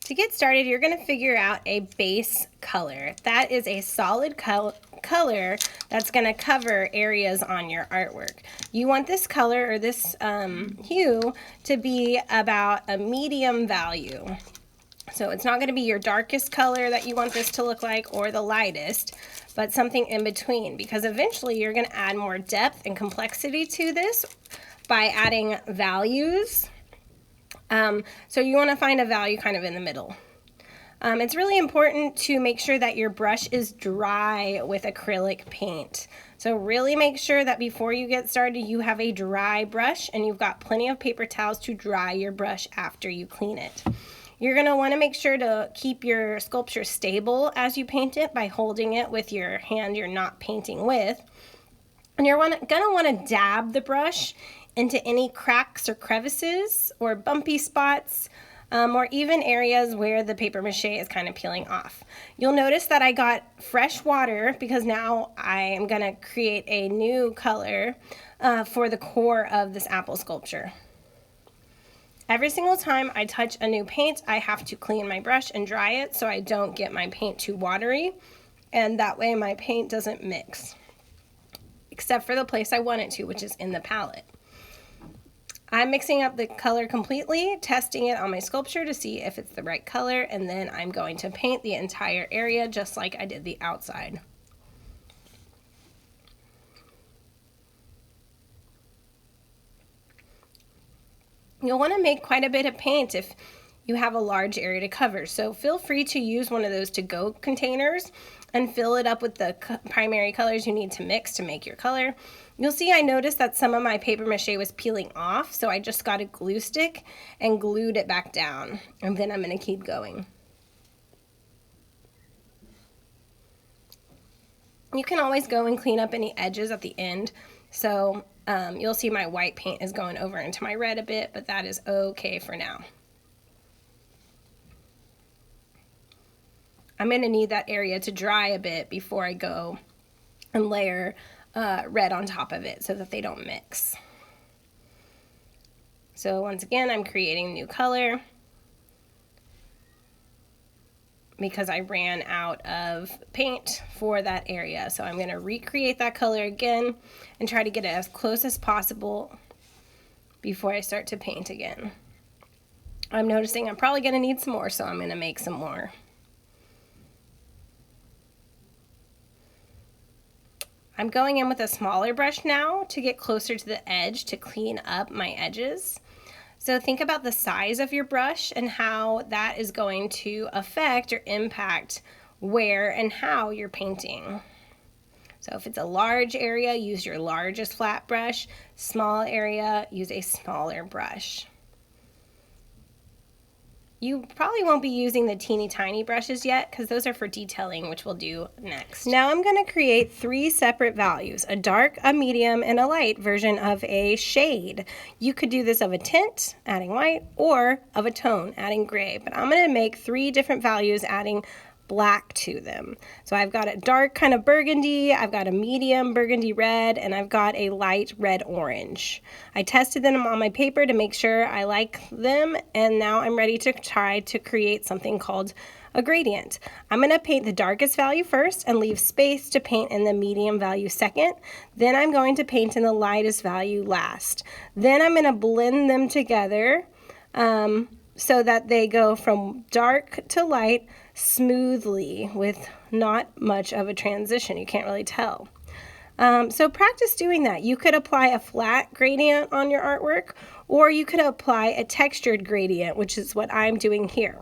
To get started, you're going to figure out a base color. That is a solid color that's going to cover areas on your artwork. You want this color or this hue to be about a medium value. So it's not going to be your darkest color that you want this to look like or the lightest, but something in between, because eventually you're going to add more depth and complexity to this by adding values. So you want to find a value kind of in the middle. It's really important to make sure that your brush is dry with acrylic paint. So really make sure that before you get started you have a dry brush and you've got plenty of paper towels to dry your brush after you clean it. You're going to want to make sure to keep your sculpture stable as you paint it by holding it with your hand you're not painting with. And you're going to want to dab the brush into any cracks or crevices or bumpy spots, or even areas where the paper mache is kind of peeling off. You'll notice that I got fresh water because now I am going to create a new color for the core of this apple sculpture. Every single time I touch a new paint, I have to clean my brush and dry it so I don't get my paint too watery, and that way my paint doesn't mix, except for the place I want it to, which is in the palette. I'm mixing up the color completely, testing it on my sculpture to see if it's the right color, and then I'm going to paint the entire area just like I did the outside. You'll want to make quite a bit of paint if you have a large area to cover, so feel free to use one of those to-go containers and fill it up with the primary colors you need to mix to make your color. You'll see I noticed that some of my paper mache was peeling off, so I just got a glue stick and glued it back down, and then I'm going to keep going. You can always go and clean up any edges at the end, so you'll see my white paint is going over into my red a bit, but that is okay for now. I'm going to need that area to dry a bit before I go and layer red on top of it so that they don't mix. So once again, I'm creating a new color because I ran out of paint for that area. So I'm going to recreate that color again and try to get it as close as possible before I start to paint again. I'm noticing I'm probably going to need some more, so I'm going to make some more. I'm going in with a smaller brush now to get closer to the edge to clean up my edges. So think about the size of your brush and how that is going to affect or impact where and how you're painting. So if it's a large area, use your largest flat brush. Small area, use a smaller brush. You probably won't be using the teeny tiny brushes yet because those are for detailing, which we'll do next. Now I'm going to create 3 separate values, a dark, a medium, and a light version of a shade. You could do this of a tint, adding white, or of a tone, adding gray, but I'm going to make 3 different values, adding black to them. So I've got a dark kind of burgundy, I've got a medium burgundy red, and I've got a light red orange. I tested them on my paper to make sure I like them, and now I'm ready to try to create something called a gradient. I'm going to paint the darkest value first and leave space to paint in the medium value second. Then I'm going to paint in the lightest value last. Then I'm going to blend them together so that they go from dark to light smoothly with not much of a transition. You can't really tell. So practice doing that. You could apply a flat gradient on your artwork, or you could apply a textured gradient, which is what I'm doing here.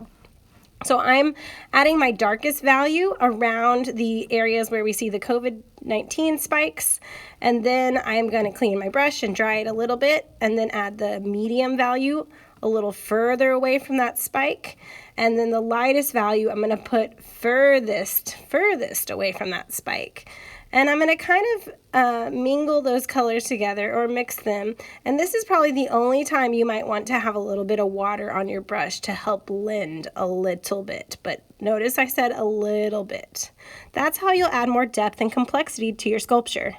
So I'm adding my darkest value around the areas where we see the COVID-19 spikes, and then I'm going to clean my brush and dry it a little bit, and then add the medium value a little further away from that spike, and then the lightest value I'm going to put furthest away from that spike. And I'm going to kind of mingle those colors together or mix them. And this is probably the only time you might want to have a little bit of water on your brush to help blend a little bit. But notice I said a little bit. That's how you'll add more depth and complexity to your sculpture.